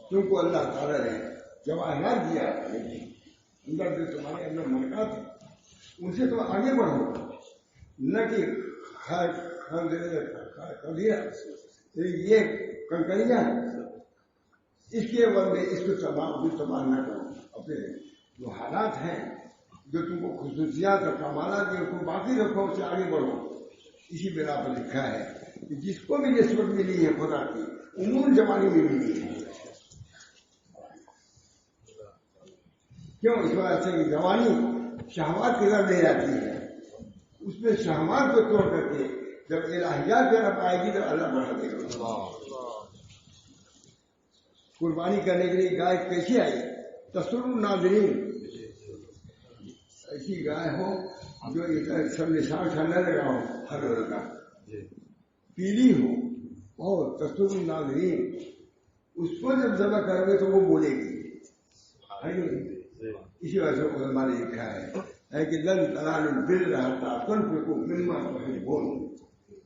کیونکہ اللہ تعالیٰ نے جواہرات دیا ہے اندر جو تمہارے اندر مرکات ہے ان سے تو آگے بڑھو نہ کہ یہ کنکریاں اس کے عوض میں اس کو تباہ نہ کرو اپنے جو حالات ہیں جو تم کو خصوصیات اور کمالات ہیں ان کو باقی رکھو اس سے آگے بڑھو اسی بنا پر لکھا ہے کہ جس کو بھی نسبت ملی ہے خدا کی عموم جوانی میں ملی ہے کیوں اس وجہ سے کہ جوانی شہوات کی طرف لے جاتی ہے اس میں شہوات کو توڑ کر کے جب الہیات کی طرف آئے گی تو اللہ بڑھا دے گا قربانی کرنے کے لیے گائے کیسی آئی تسر الناظرین ایسی گائے ہو جو سب نشان نہ لگا ہو ہر رنگ کا پیلی ہو اور تسر الناظرین اس کو جب ذبح کرو گے تو وہ بولے گی اسی وجہ سے علماء نے لکھا ہے کہ لن تنالوا البر حتى تنفقوا مما تحبون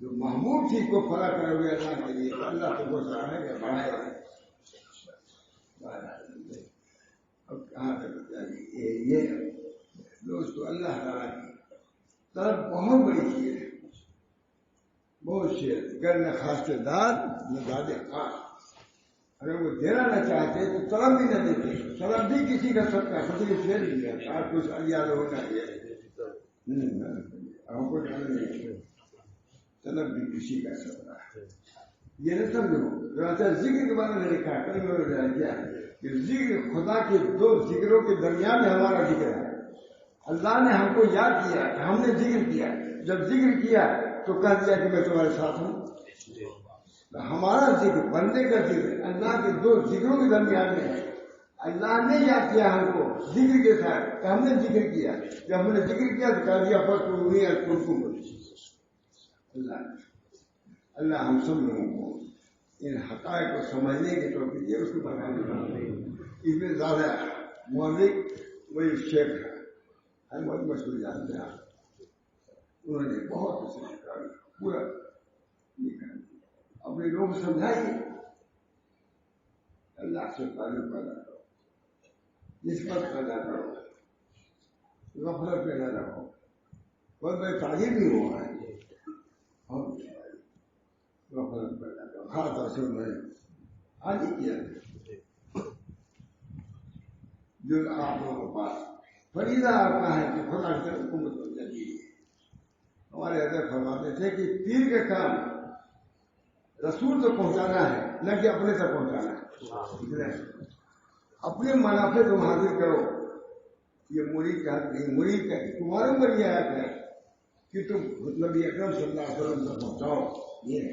جو محبوب چیز کو کھڑا کرو گے اللہ کے لیے اللہ کو وہ سراہے گا بڑھائے گا اب کہاں تک یہ دوستو اللہ تعالیٰ کی طرف بہت بڑی چیز ہے بہت شیر گر نہ خاص دار نہ داد خاص اگر وہ دینا نہ چاہتے تو طلب بھی نہ دیتے طلب بھی کسی کا سب کا خود شیر نہیں ہے آپ کچھ یاد ہونا چاہیے آپ کو ڈال نہیں طلب بھی کسی کا سب کا یہ نہ سمجھو ذکر کے بارے میں لکھا کل میں نے کیا کہ ذکر خدا کے دو ذکروں کے درمیان میں ہمارا ذکر ہے اللہ نے ہم کو یاد کیا کہ ہم نے ذکر کیا جب ذکر کیا تو کہہ دیا کہ میں تمہارے ساتھ ہوں ہمارا ذکر بندے کا ذکر اللہ کے دو ذکروں کے درمیان میں ہے اللہ نے یاد کیا ہم کو ذکر کے ساتھ کہ ہم نے ذکر کیا جب ہم نے ذکر کیا تو کہہ دیا پر اللہ ہم سب لوگوں کو ان حقائق کو سمجھنے کے طور پر یہ اس کو بنانے اس میں زیادہ مولک وہی شیخ ہے احمد مشہور جانتے ہیں انہوں نے بہت اچھا پورا اپنے لوگ سمجھائیے اللہ سے تعلق پیدا کرو نسبت پیدا کرو غفلت پیدا رکھو بہت بڑے تعلیم بھی ہوا ہے غفلت پیدا کرو خاص طور سے میں آج ہی کیا جو آپ لوگوں کے پاس فریضہ آپ کا ہے کہ خدا سے حکومت ہو جاتی ہے ہمارے حضرت فرماتے تھے کہ پیر کا کام رسول تو پہنچانا ہے نہ کہ اپنے تک پہنچانا ہے. اپنے منافع تم حاصل کرو. یہ مرید کا حق نہیں. مرید کا تمہارے اوپر یہ آیت ہے کہ تم نبی اکرم صلی اللہ علیہ وسلم تک پہنچاؤ. یہ ہے.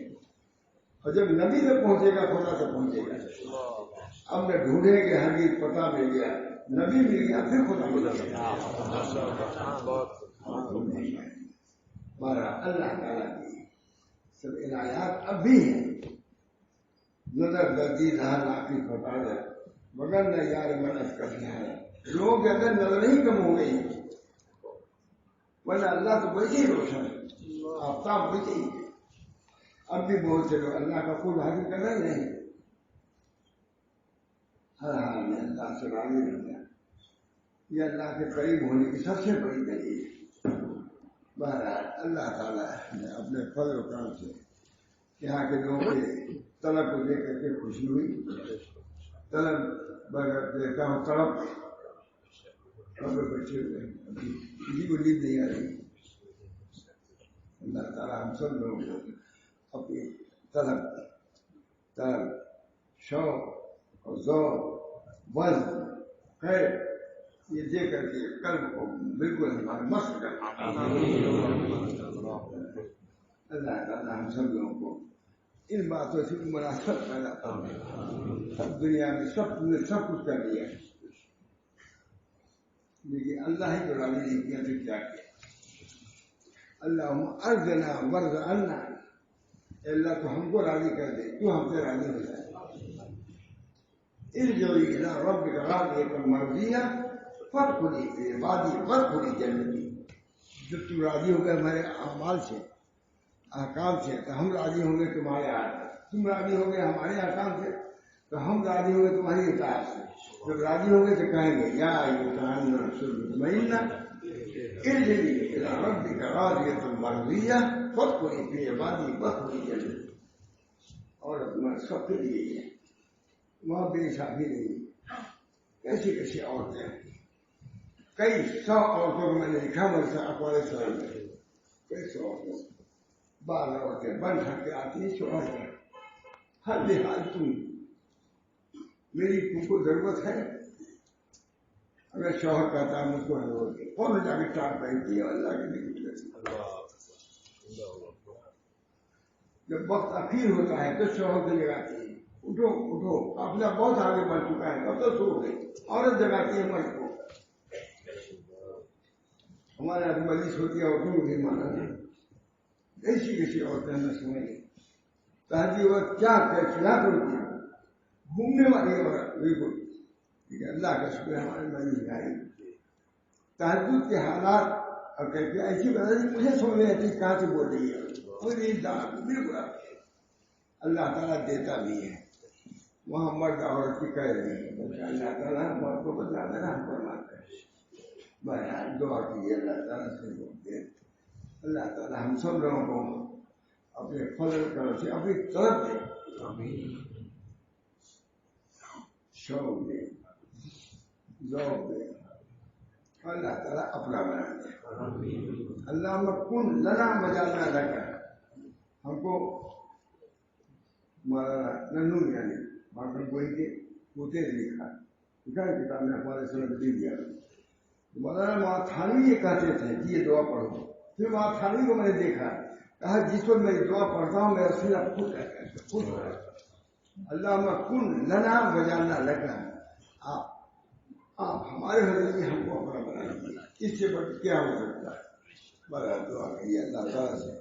اور جب نبی تک پہنچے گا خدا تک پہنچے گا. اب نہ ڈھونڈیں گے ہرگز پتہ مل گیا, نبی مل گیا پھر خدا مل گیا. ہمارا اللہ تعالیٰ کی سب عنایات اب بھی ہیں. نظر دردید ہر لاقی پتا ہے مگر نہ یار منس کرنا ہے. لوگوں کے اندر نظر ہی کم ہو گئی, ورنہ اللہ تو ویسے ہی روشن ہے, آفتاب ویسے ہی. اب بھی بہت سے لوگ اللہ کا خود حاصل کر رہے نہیں. ہر حال میں اللہ سے راضی رہنا یہ اللہ کے قریب ہونے کی سب سے بڑی دلیل ہے. بہرحال اللہ تعالیٰ نے اپنے فضل و کرم سے یہاں کے لوگوں کے طلب کو دیکھ کر کے خوشی ہوئی. طلب بغیر دیکھتا ہوں تڑپ بیٹھے ہوئے کسی کو نیند نہیں آ رہی. اللہ تعالیٰ ہم سب لوگوں کو اپنی طلب شوق اور ذوق وزن خیر یہ دے کر کے قلب کو بالکل ہمارے مست کرنا. اللہ تعالیٰ ہم سب لوگوں کو ان باتوں سے مناسبت پیدا کرنا. سب دنیا میں سب کچھ کر دیا لیکن اللہ ہی کو راضی نہیں کیا تو کیا کیا. اللہ ارضنا ورض عنا, اللہ تو ہم کو راضی کر دے, تو ہم سے راضی ہو جائے. ارجعوا الى ربك راضية مرضية فادخلي في عبادي وادخلي جنتي. جب تم راضی ہو گئے ہمارے اعمال سے احکام سے تو ہم راضی ہوں گے تمہارے احکام. تم راضی ہو گئے ہمارے احکام سے تو ہم راضی ہوں گے تمہاری اطاعت سے. جب راضی ہوں گے تو کہیں گے یا ایھا النفس المطمئنہ ارجعي الى ربك راضية مرضية فادخلي في عبادي وادخلي جنتي. اور اپنا سب کے لیے وہاں بے انصافی نہیں. کیسی کیسی عورتیں ہیں, کئی 100 عورتوں کو میں نے لکھا مرسا اقوال سلام میں, کئی 100 عورتیں 12 عورتیں بن کر کے آتی ہیں شوہر پر. ہر لحاظ تم تم کو ضرورت ہے. اگر شوہر کہتا ہے مجھ کو ضرورت ہے کون جا کے ٹاٹ پہنتی ہے اللہ کے دل. جب وقت اخیر ہوتا ہے تو شوہر سے لگاتی ہے اٹھو اٹھو, قافلہ بہت آگے بڑھ چکا ہے, کب تو سو گئی. عورت جگاتی ہے مرد کو. ہمارے یہاں مجلس ہوتی ہے اٹھو نہیں مانا. ایسی کیسی عورتیں ہمیں سمجھ تہذیب وقت کیا کیفیات ہوتی ہے. گھومنے والی عورت بالکل لیکن اللہ کا شکر ہمارے مجلس آئی. تہذیب کے حالات اور کیفیت ایسی بتا دی مجھے سمجھ نہیں آتی کہاں سے بول رہی ہے. بالکل اللہ تعالیٰ دیتا بھی ہے. وہاں مرد عورت کی کہہ رہی ہے اللہ تعالیٰ مرد کو بتا دینا ہم فرماتے ہیں. بہرحال دعا کیجیے اللہ تعالیٰ سے بولتے. اللہ تعالیٰ ہم سب لوگوں کو اپنے فضل کرم سے اپنی طرف دے, شوق دے, ذوق دے. اللہ تعالیٰ اپنا بنا دے. اللہ کن لنا مجالنا لگا. ہم کو ننو یعنی باقی کوئی کے پوتے نے لکھا کتاب میں ہمارے سمجھ دے دیا. مولانا ماتھانی یہ کہتے تھے کہ یہ دعا پڑھو. پھر ماتھانی کو میں نے دیکھا کہا جس وقت میں یہ دعا پڑھتا ہوں میرا سینہ پھٹ رہتا ہے, خوش ہو رہا ہے. اللہ کن لنا وجالنا لگا. آپ ہمارے حضرت ہم کو اپنا بنا دیا. اس سے بڑھ کیا ہو سکتا ہے. بڑا دعا کریے اللہ تعالیٰ سے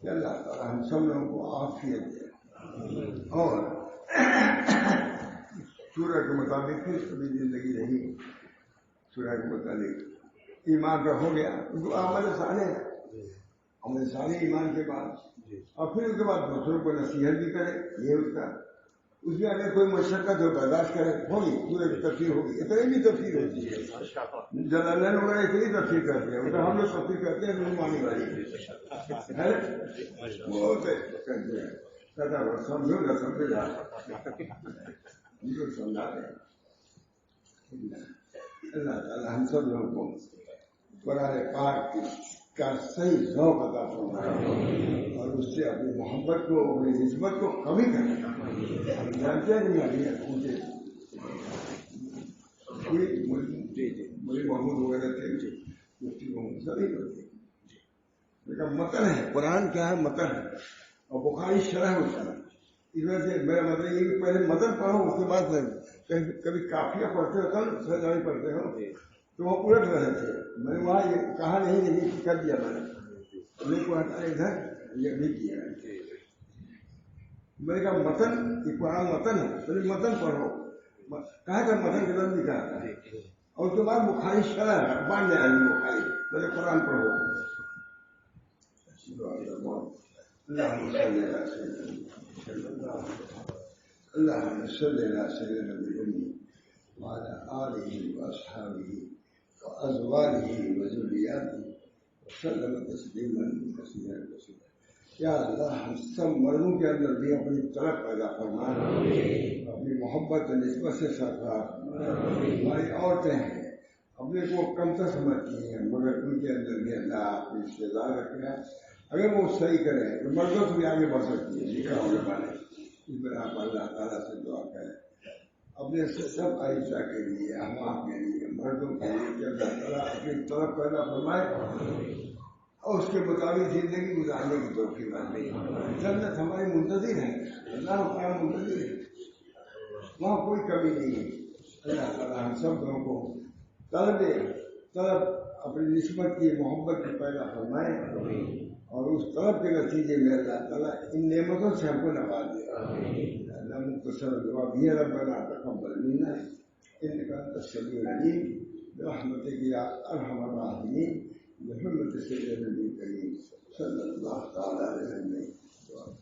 کہ اللہ تعالیٰ ہم سب لوگوں کو عافیت دے. اور سورہ کے مطابق پھر کبھی زندگی رہی. سورہ کے مطابق ایمان کا ہو گیا عمل صالح ایمان کے بعد, اور پھر اس کے بعد دوسروں کو نصیحت بھی کرے. یہ اس کا اس میں اگر کوئی مشقت ہو برداشت کرے ہوگی. سورہ کی تفسیر ہوگی, اتنی بھی تفسیر ہوتی ہے. جلالین وغیرہ اتنی تفسیر کرتے ہیں, ہم لوگ تفسیر کرتے ہیں رومانی والی بہت کرتے ہیں. سمجھو نہ سمجھے جا ہم لوگ سمجھاتے ہیں. اللہ تعالیٰ ہم سب لوگوں کو قرآن پاک کا صحیح ذوق عطا فرمائے اور اس سے اپنی محبت کو اپنی نسبت کو کمی کرے. ہم جانتے ہیں نہیں ابھی مجھے کوئی مجھے محمود وغیرہ تھے مفتی محمود سبھی کرتے لیکن متن ہے قرآن کیا ہے متن ہے اور بخاری شرح ہوتا ہے اس وجہ سے میرا مطلب یہ کہ پہلے متن پڑھو اس کے بعد کبھی کافیہ پڑھتے ہو کل سجائی پڑھتے ہو تو وہ الٹ رہے تھے میں نے وہاں یہ کہا نہیں کہ یہ کر دیا میں نے کو ہٹا ادھر یہ بھی کیا میں نے کہا متن یہ قرآن متن ہے پہلے متن پڑھو کہا کہ متن کے لفظ لکھا ہے اور اس کے بعد بخاری شرح ہے بعد میں آئی بخاری پہلے قرآن پڑھو اللهم صل على سيدنا النبي وعلى آله وأصحابه وأزواجه وذرياته وسلم تسليما كثيرا كثيرا یا اللہ ہم سب مردوں کے اندر بھی اپنی طرف پیدا فرما اپنی محبت نسبت سے سرکار ہماری عورتیں ہیں اپنے کو کمتر سمجھتی ہیں مگر ان کے اندر بھی اللہ اپنی استعداد رکھنا اگر وہ صحیح کریں تو مردوں سے بھی آگے بڑھ سکتی ہے لکھا ہونے والے اس پر آپ اللہ تعالیٰ سے دعا کریں اپنے سب عائشہ کے لیے احمد کے لیے مردوں کے لیے کہ اللہ تعالیٰ اپنی طرف پیدا فرمائے اور اس کے مطابق زندگی گزارنے کی توفیق عطا فرمائے جنت ہماری منتظر ہے اللہ ہمارا منتظر ہے وہاں کوئی کمی نہیں ہے اللہ تعالیٰ ہم سب لوگوں کو طلب اپنی نسبت کی محبت کی پیدا فرمائے اور اس طلب کے نتیجے میں اللہ تعالیٰ ان نعمتوں سے ہم کو نواز دے اللہ مختصر جواب یہ ربنا تقبل منا انك انت السميع العليم برحمتك يا ارحم الراحمين بحرمة سيدنا النبي الكريم صلى الله تعالى عليه وسلم